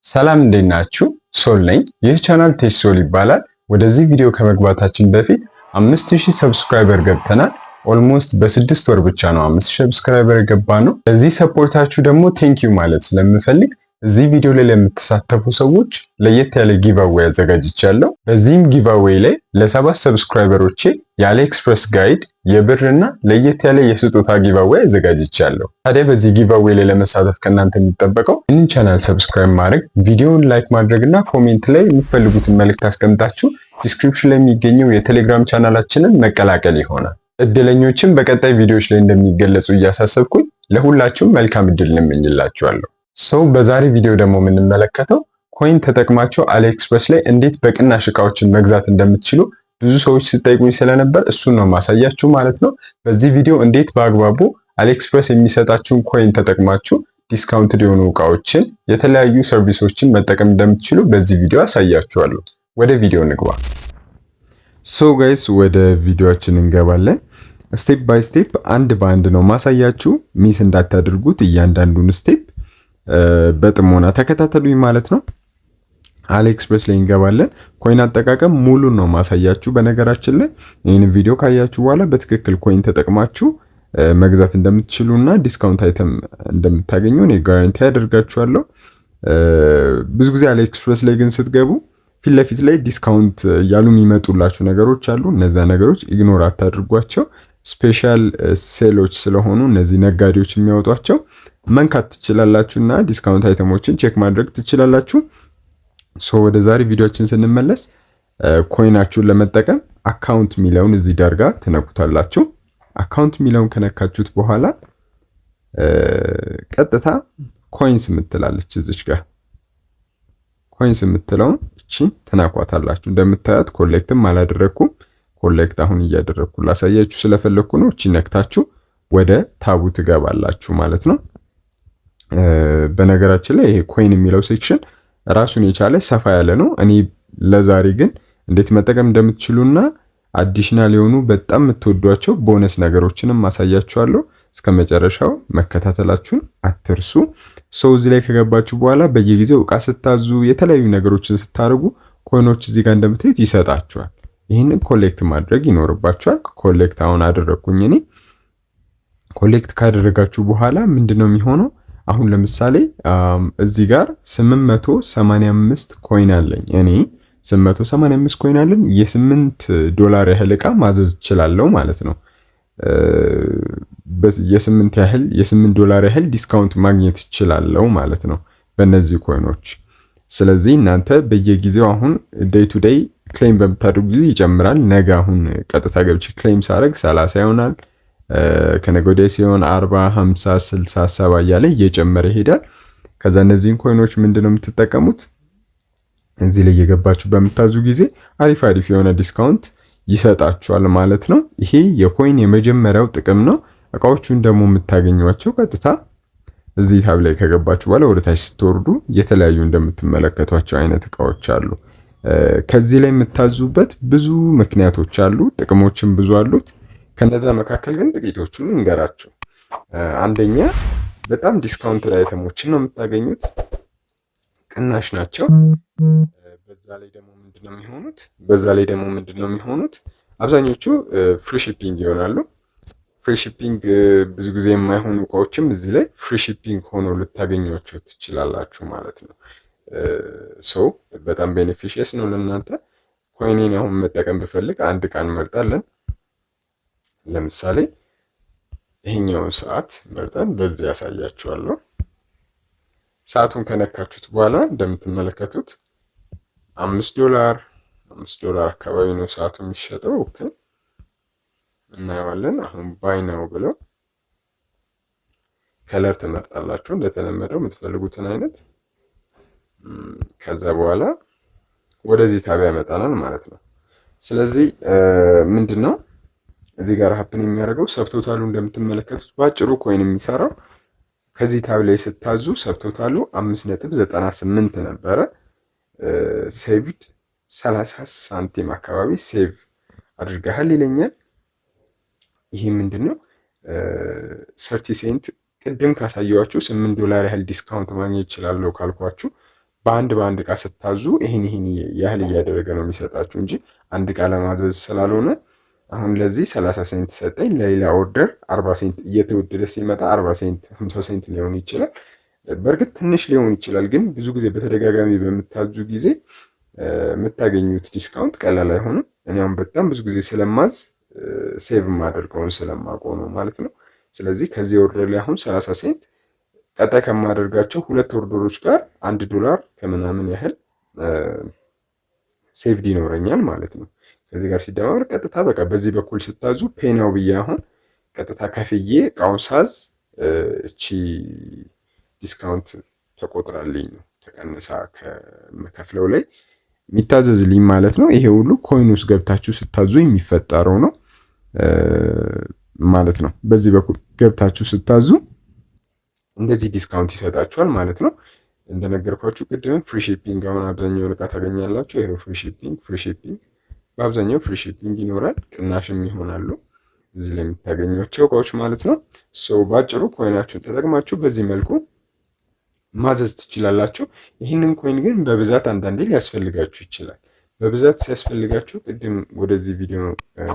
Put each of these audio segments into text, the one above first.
ሰላም እንዴት ናችሁ? ሶል ነኝ። ይህ ቻናል ቴክ ሶል ይባላል። ወደዚህ ቪዲዮ ከመግባታችን በፊት 5000 ሰብስክራይበር ገብተናል። ኦልሞስት በ6 ወር ብቻ ነው 5000 ሰብስክራይበር የገባ ነው። ለዚህ ሰፖርታችሁ ደግሞ ቴንኪዩ ማለት ስለምፈልግ እዚህ ቪዲዮ ላይ ለምትሳተፉ ሰዎች ለየት ያለ ጊቫዌይ አዘጋጅቻለሁ። በዚህም ጊቫዌይ ላይ ለ7 ሰብስክራይበሮቼ የአሊ ኤክስፕረስ ጋይድ የብርና ለየት ያለ የስጦታ ጊቫዌይ አዘጋጅቻለሁ። ታዲያ በዚህ ጊቫዌይ ላይ ለመሳተፍ ከእናንተ የሚጠበቀው ይህንን ቻናል ሰብስክራይብ ማድረግ፣ ቪዲዮውን ላይክ ማድረግና ኮሜንት ላይ የምትፈልጉትን መልእክት አስቀምጣችሁ ዲስክሪፕሽን ላይ የሚገኘው የቴሌግራም ቻናላችንን መቀላቀል ይሆናል። እድለኞችም በቀጣይ ቪዲዮዎች ላይ እንደሚገለጹ እያሳሰብኩኝ ለሁላችሁም መልካም እድል እንመኝላችኋለሁ። በዛሬ ቪዲዮ ደግሞ የምንመለከተው ኮይን ተጠቅማችሁ አሊ ኤክስፕረስ ላይ እንዴት በቅናሽ እቃዎችን መግዛት እንደምትችሉ ብዙ ሰዎች ሲጠይቁኝ ስለነበር እሱን ነው ማሳያችሁ ማለት ነው። በዚህ ቪዲዮ እንዴት በአግባቡ አሊ ኤክስፕረስ የሚሰጣችሁን ኮይን ተጠቅማችሁ ዲስካውንትድ የሆኑ እቃዎችን፣ የተለያዩ ሰርቪሶችን መጠቀም እንደምትችሉ በዚህ ቪዲዮ አሳያችኋለሁ። ወደ ቪዲዮ እንግባ። ጋይስ ወደ ቪዲዮአችን እንገባለን። ስቴፕ ባይ ስቴፕ አንድ በአንድ ነው ማሳያችሁ። ሚስ እንዳታደርጉት እያንዳንዱን ስቴፕ በጥሞና ተከታተሉኝ ማለት ነው። አሊ ኤክስፕረስ ላይ እንገባለን። ኮይን አጠቃቀም ሙሉን ነው ማሳያችሁ። በነገራችን ላይ ይህን ቪዲዮ ካያችሁ በኋላ በትክክል ኮይን ተጠቅማችሁ መግዛት እንደምትችሉና ዲስካውንት አይተም እንደምታገኙ እኔ ጋራንቲ ያደርጋችኋለሁ። ብዙ ጊዜ አሊ ኤክስፕረስ ላይ ግን ስትገቡ ፊት ለፊት ላይ ዲስካውንት ያሉ የሚመጡላችሁ ነገሮች አሉ። እነዛ ነገሮች ኢግኖር አታድርጓቸው። ስፔሻል ሴሎች ስለሆኑ እነዚህ ነጋዴዎች የሚያወጧቸው መንካት ትችላላችሁና ዲስካውንት አይተሞችን ቼክ ማድረግ ትችላላችሁ። ወደ ዛሬ ቪዲዮችን ስንመለስ ኮይናችሁን ለመጠቀም አካውንት ሚለውን እዚህ ዳር ጋር ትነኩታላችሁ። አካውንት ሚለውን ከነካችሁት በኋላ ቀጥታ ኮይንስ የምትላለች እዚች ጋር ኮይንስ የምትለውን እቺ ትነኳታላችሁ። እንደምታዩት ኮሌክትም አላደረኩም። ኮሌክት አሁን እያደረኩ ላሳያችሁ ስለፈለኩ ነው። እቺ ነክታችሁ ወደ ታቡ ትገባላችሁ ማለት ነው። በነገራችን ላይ ይሄ ኮይን የሚለው ሴክሽን ራሱን የቻለ ሰፋ ያለ ነው። እኔ ለዛሬ ግን እንዴት መጠቀም እንደምትችሉና አዲሽናል የሆኑ በጣም የምትወዷቸው ቦነስ ነገሮችንም ማሳያችኋለሁ። እስከ መጨረሻው መከታተላችሁን አትርሱ። እዚህ ላይ ከገባችሁ በኋላ በየጊዜው እቃ ስታዙ የተለያዩ ነገሮችን ስታደርጉ ኮይኖች እዚህ ጋር እንደምታዩት ይሰጣችኋል። ይህንን ኮሌክት ማድረግ ይኖርባችኋል። ኮሌክት አሁን አደረኩኝ እኔ። ኮሌክት ካደረጋችሁ በኋላ ምንድነው የሚሆነው? አሁን ለምሳሌ እዚህ ጋር 885 ኮይን አለኝ እኔ 885 ኮይን አለኝ። $8 ያህል እቃ ማዘዝ እችላለሁ ማለት ነው። $8 ያህል ዲስካውንት ማግኘት እችላለሁ ማለት ነው በእነዚህ ኮይኖች። ስለዚህ እናንተ በየጊዜው አሁን ዴይ ቱ ዴይ ክሌም በምታደርጉ ጊዜ ይጨምራል። ነገ አሁን ቀጥታ ገብቼ ክሌም ሳደርግ 30 ይሆናል። ከነገ ወዲያ ሲሆን 40፣ 50፣ 60፣ 70 እያለ እየጨመረ ይሄዳል። ከዛ እነዚህን ኮይኖች ምንድነው የምትጠቀሙት? እዚህ ላይ እየገባችሁ በምታዙ ጊዜ አሪፍ የሆነ ዲስካውንት ይሰጣችኋል ማለት ነው። ይሄ የኮይን የመጀመሪያው ጥቅም ነው። እቃዎቹን ደግሞ የምታገኟቸው ቀጥታ እዚህ ታብ ላይ ከገባችሁ በኋላ ወደ ታች ስትወርዱ የተለያዩ እንደምትመለከቷቸው አይነት እቃዎች አሉ። ከዚህ ላይ የምታዙበት ብዙ ምክንያቶች አሉ፣ ጥቅሞችም ብዙ አሉት። ከነዛ መካከል ግን ጥቂቶቹን እንገራችሁ። አንደኛ በጣም ዲስካውንት አይተሞችን ነው የምታገኙት፣ ቅናሽ ናቸው። በዛ ላይ ደግሞ ምንድነው የሚሆኑት? አብዛኞቹ ፍሪ ሺፒንግ ይሆናሉ። ፍሪ ሺፒንግ ብዙ ጊዜ የማይሆኑ እቃዎችም እዚህ ላይ ፍሪ ሺፒንግ ሆኖ ልታገኟቸው ትችላላችሁ ማለት ነው። በጣም ቤኔፊሽየስ ነው ለእናንተ። ኮይኔን አሁን መጠቀም ብፈልግ አንድ እቃ እንመርጣለን። ለምሳሌ ይሄኛውን ሰዓት መርጠን በዚህ ያሳያችኋለሁ። ሰዓቱን ከነካችሁት በኋላ እንደምትመለከቱት $5 አካባቢ ነው ሰዓቱ የሚሸጠው። ኦኬ እናየዋለን። አሁን ባይ ነው ብለው ከለር ትመርጣላችሁ እንደተለመደው የምትፈልጉትን አይነት። ከዛ በኋላ ወደዚህ ታቢያ ያመጣናል ማለት ነው። ስለዚህ ምንድነው እዚህ ጋር ሀፕን የሚያደርገው ሰብቶታሉ እንደምትመለከቱት ባጭሩ ኮይን የሚሰራው ከዚህ ታብ ላይ ስታዙ ሰብቶታሉ 5.98 ነበረ። ሴቭድ 30 ሳንቲም አካባቢ ሴቭ አድርገሃል ይለኛል። ይሄ ምንድነው 30 ሴንት ቅድም ካሳየዋችሁ $8 ያህል ዲስካውንት ማግኘት ይችላል ካልኳችሁ በአንድ እቃ ስታዙ ይህን ያህል እያደረገ ነው የሚሰጣችሁ እንጂ አንድ እቃ ለማዘዝ ስላልሆነ አሁን ለዚህ 30 ሴንት ሰጠኝ፣ ለሌላ ኦርደር 40 ሴንት እየተወደደ ሲመጣ 40 ሴንት 50 ሴንት ሊሆን ይችላል። በእርግጥ ትንሽ ሊሆን ይችላል፣ ግን ብዙ ጊዜ በተደጋጋሚ በምታዙ ጊዜ የምታገኙት ዲስካውንት ቀላል አይሆንም። እኔ አሁን በጣም ብዙ ጊዜ ስለማዝ ሴቭ ማደርገውን ስለማውቀው ነው ማለት ነው። ስለዚህ ከዚህ ኦርደር ላይ አሁን 30 ሴንት ቀጣይ ከማደርጋቸው ሁለት ኦርደሮች ጋር $1 ከምናምን ያህል ሴቭድ ይኖረኛል ማለት ነው። ከዚህ ጋር ሲደማመር ቀጥታ በቃ በዚህ በኩል ስታዙ ፔናው ብዬ አሁን ቀጥታ ከፍዬ እቃውን ሳዝ እቺ ዲስካውንት ተቆጥራልኝ ነው ተቀንሳ ከመከፍለው ላይ የሚታዘዝልኝ ማለት ነው። ይሄ ሁሉ ኮይን ውስጥ ገብታችሁ ስታዙ የሚፈጠረው ነው ማለት ነው። በዚህ በኩል ገብታችሁ ስታዙ እንደዚህ ዲስካውንት ይሰጣችኋል ማለት ነው። እንደነገርኳችሁ ቅድም ፍሪ ሺፒንግ አሁን አብዛኛውን እቃ ታገኛላችሁ። ይሄ ፍሪ ሺፒንግ በአብዛኛው ፍሪ ሺፒንግ ይኖራል፣ ቅናሽም ይሆናሉ እዚህ ላይ የምታገኟቸው እቃዎች ማለት ነው። ባጭሩ ኮይናችሁን ተጠቅማችሁ በዚህ መልኩ ማዘዝ ትችላላችሁ። ይህንን ኮይን ግን በብዛት አንዳንዴ ሊያስፈልጋችሁ ይችላል። በብዛት ሲያስፈልጋችሁ ቅድም ወደዚህ ቪዲዮ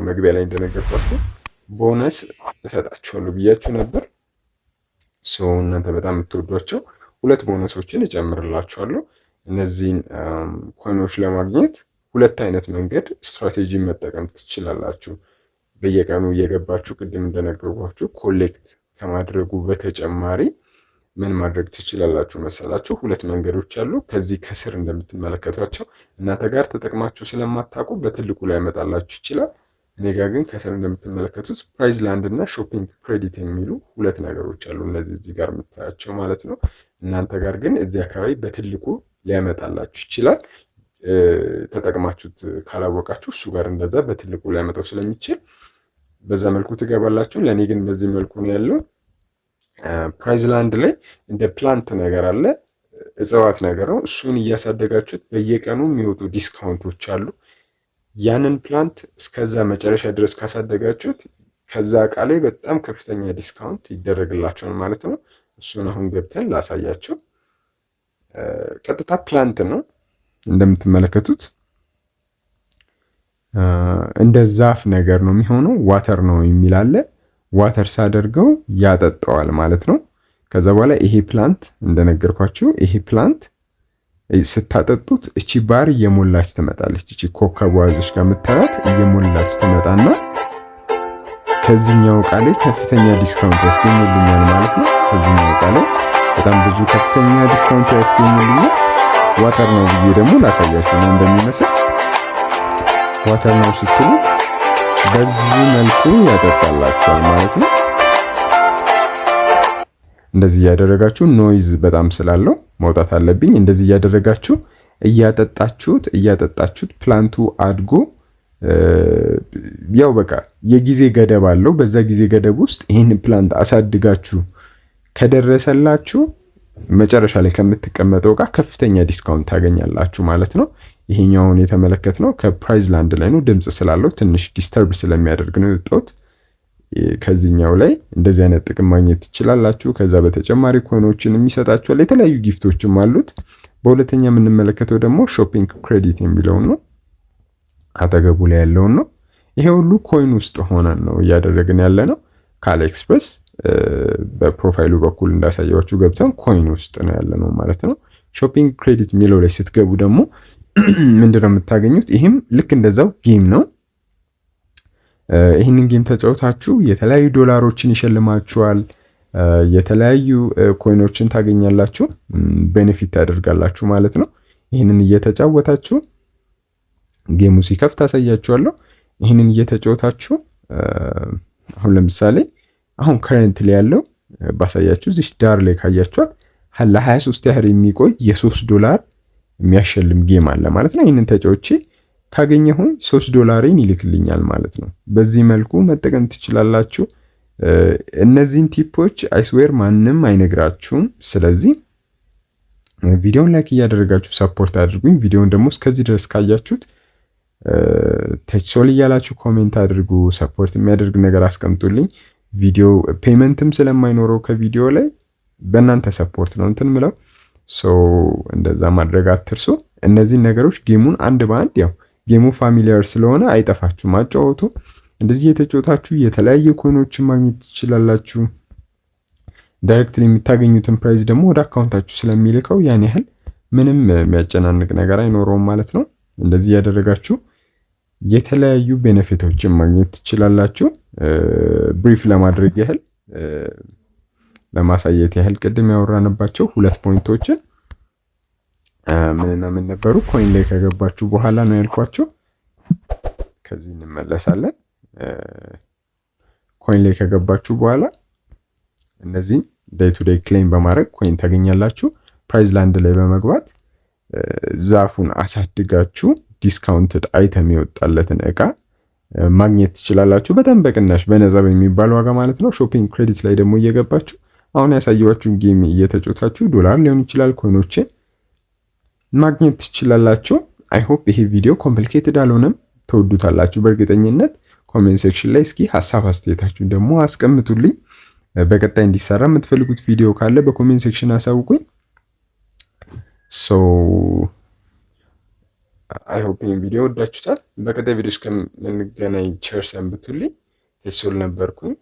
መግቢያ ላይ እንደነገርኳችሁ ቦነስ እሰጣችኋለሁ ብያችሁ ነበር። እናንተ በጣም የምትወዷቸው ሁለት ቦነሶችን እጨምርላችኋለሁ። እነዚህን ኮይኖች ለማግኘት ሁለት አይነት መንገድ ስትራቴጂ መጠቀም ትችላላችሁ። በየቀኑ እየገባችሁ ቅድም እንደነገርኳችሁ ኮሌክት ከማድረጉ በተጨማሪ ምን ማድረግ ትችላላችሁ መሰላችሁ? ሁለት መንገዶች አሉ። ከዚህ ከስር እንደምትመለከቷቸው እናንተ ጋር ተጠቅማችሁ ስለማታውቁ በትልቁ ላይ ያመጣላችሁ ይችላል። እኔ ጋር ግን ከስር እንደምትመለከቱት ፕራይዝ ላንድ እና ሾፒንግ ክሬዲት የሚሉ ሁለት ነገሮች አሉ። እነዚህ እዚህ ጋር የምታያቸው ማለት ነው። እናንተ ጋር ግን እዚህ አካባቢ በትልቁ ሊያመጣላችሁ ይችላል። ተጠቅማችሁት ካላወቃችሁ እሱ ጋር እንደዛ በትልቁ ሊያመጣው ስለሚችል በዛ መልኩ ትገባላችሁ። ለእኔ ግን በዚህ መልኩ ነው ያለው። ፕራይዝ ላንድ ላይ እንደ ፕላንት ነገር አለ፣ እጽዋት ነገር ነው። እሱን እያሳደጋችሁት በየቀኑ የሚወጡ ዲስካውንቶች አሉ። ያንን ፕላንት እስከዛ መጨረሻ ድረስ ካሳደጋችሁት ከዛ እቃ ላይ በጣም ከፍተኛ ዲስካውንት ይደረግላቸዋል ማለት ነው። እሱን አሁን ገብተን ላሳያቸው። ቀጥታ ፕላንት ነው እንደምትመለከቱት፣ እንደ ዛፍ ነገር ነው የሚሆነው። ዋተር ነው የሚል አለ። ዋተር ሳደርገው ያጠጣዋል ማለት ነው። ከዛ በኋላ ይሄ ፕላንት እንደነገርኳችሁ ይሄ ፕላንት ስታጠጡት እቺ ባር እየሞላች ትመጣለች። እቺ ኮከቧ እዚሽ ጋር የምታዩት እየሞላች ትመጣና ከዚህኛው እቃ ላይ ከፍተኛ ዲስካውንት ያስገኝልኛል ማለት ነው። ከዚህኛው እቃ ላይ በጣም ብዙ ከፍተኛ ዲስካውንት ያስገኝልኛል። ዋተር ነው ብዬ ደግሞ ላሳያችሁ ነው እንደሚመስል። ዋተር ነው ስትሉት በዚህ መልኩ ያጠጣላችኋል ማለት ነው። እንደዚህ እያደረጋችሁ ኖይዝ በጣም ስላለው መውጣት አለብኝ። እንደዚህ እያደረጋችሁ እያጠጣችሁት ፕላንቱ አድጎ ያው በቃ የጊዜ ገደብ አለው። በዛ ጊዜ ገደብ ውስጥ ይህን ፕላንት አሳድጋችሁ ከደረሰላችሁ መጨረሻ ላይ ከምትቀመጠው ጋር ከፍተኛ ዲስካውንት ታገኛላችሁ ማለት ነው። ይሄኛውን የተመለከትነው ከፕራይዝ ላንድ ላይ ነው። ድምጽ ስላለው ትንሽ ዲስተርብ ስለሚያደርግ ነው የወጣሁት። ከዚህኛው ላይ እንደዚህ አይነት ጥቅም ማግኘት ትችላላችሁ። ከዛ በተጨማሪ ኮይኖችን የሚሰጣችኋል። የተለያዩ ጊፍቶችም አሉት። በሁለተኛ የምንመለከተው ደግሞ ሾፒንግ ክሬዲት የሚለውን ነው። አጠገቡ ላይ ያለውን ነው። ይሄ ሁሉ ኮይን ውስጥ ሆነን ነው እያደረግን ያለ ነው። ከአሊኤክስፕረስ በፕሮፋይሉ በኩል እንዳሳያችሁ ገብተን ኮይን ውስጥ ነው ያለ ነው ማለት ነው። ሾፒንግ ክሬዲት የሚለው ላይ ስትገቡ ደግሞ ምንድነው የምታገኙት? ይህም ልክ እንደዛው ጌም ነው። ይህንን ጌም ተጫውታችሁ የተለያዩ ዶላሮችን ይሸልማችኋል። የተለያዩ ኮይኖችን ታገኛላችሁ። ቤኔፊት ታደርጋላችሁ ማለት ነው። ይህንን እየተጫወታችሁ ጌሙ ሲከፍት አሳያችኋለሁ። ይህንን እየተጫወታችሁ አሁን ለምሳሌ አሁን ከረንትሊ ያለው ባሳያችሁ እዚህ ዳር ላይ ካያችኋት ለ23 ያህል የሚቆይ $3 የሚያሸልም ጌም አለ ማለት ነው። ይህንን ተጫውቼ ካገኘሁኝ $3 ይልክልኛል ማለት ነው። በዚህ መልኩ መጠቀም ትችላላችሁ። እነዚህን ቲፖች አይስዌር ማንም አይነግራችሁም። ስለዚህ ቪዲዮውን ላይክ እያደረጋችሁ ሰፖርት አድርጉኝ። ቪዲዮውን ደግሞ እስከዚህ ድረስ ካያችሁት ተችሶል እያላችሁ ኮሜንት አድርጉ። ሰፖርት የሚያደርግ ነገር አስቀምጡልኝ። ቪዲዮ ፔመንትም ስለማይኖረው ከቪዲዮ ላይ በእናንተ ሰፖርት ነው እንትን ምለው። ሶ እንደዛ ማድረግ አትርሱ። እነዚህን ነገሮች ጌሙን አንድ በአንድ ያው ጌሙ ፋሚሊያር ስለሆነ አይጠፋችሁም አጫወቱ። እንደዚህ የተጫወታችሁ የተለያየ ኮይኖችን ማግኘት ትችላላችሁ። ዳይሬክትሊ የምታገኙትን ፕራይስ ደግሞ ወደ አካውንታችሁ ስለሚልከው ያን ያህል ምንም የሚያጨናንቅ ነገር አይኖረውም ማለት ነው። እንደዚህ ያደረጋችሁ የተለያዩ ቤኔፊቶችን ማግኘት ትችላላችሁ። ብሪፍ ለማድረግ ያህል ለማሳየት ያህል ቅድም ያወራንባቸው 2 ፖይንቶችን ምንና ምን ነበሩ? ኮይን ላይ ከገባችሁ በኋላ ነው ያልኳችሁ። ከዚህ እንመለሳለን። ኮይን ላይ ከገባችሁ በኋላ እነዚህ ዴይ ቱ ዴይ ክሌም በማድረግ ኮይን ታገኛላችሁ። ፕራይዝ ላንድ ላይ በመግባት ዛፉን አሳድጋችሁ ዲስካውንትድ አይተም የወጣለትን እቃ ማግኘት ትችላላችሁ። በጣም በቅናሽ በነፃ በሚባል ዋጋ ማለት ነው። ሾፒንግ ክሬዲት ላይ ደግሞ እየገባችሁ አሁን ያሳየኋችሁን ጌም እየተጫወታችሁ ዶላር ሊሆን ይችላል ኮይኖችን ማግኘት ትችላላችሁ። አይ ሆፕ ይሄ ቪዲዮ ኮምፕሊኬትድ አልሆነም፣ ተወዱታላችሁ በእርግጠኝነት። ኮሜንት ሴክሽን ላይ እስኪ ሀሳብ አስተያየታችሁን ደግሞ አስቀምጡልኝ። በቀጣይ እንዲሰራ የምትፈልጉት ቪዲዮ ካለ በኮሜንት ሴክሽን አሳውቁኝ። ሶ አይ ሆፕ ይሄን ቪዲዮ ወዳችሁታል። በቀጣይ ቪዲዮ እስከምንገናኝ ቸር ሰንብቱልኝ። ቴሶል ነበርኩኝ።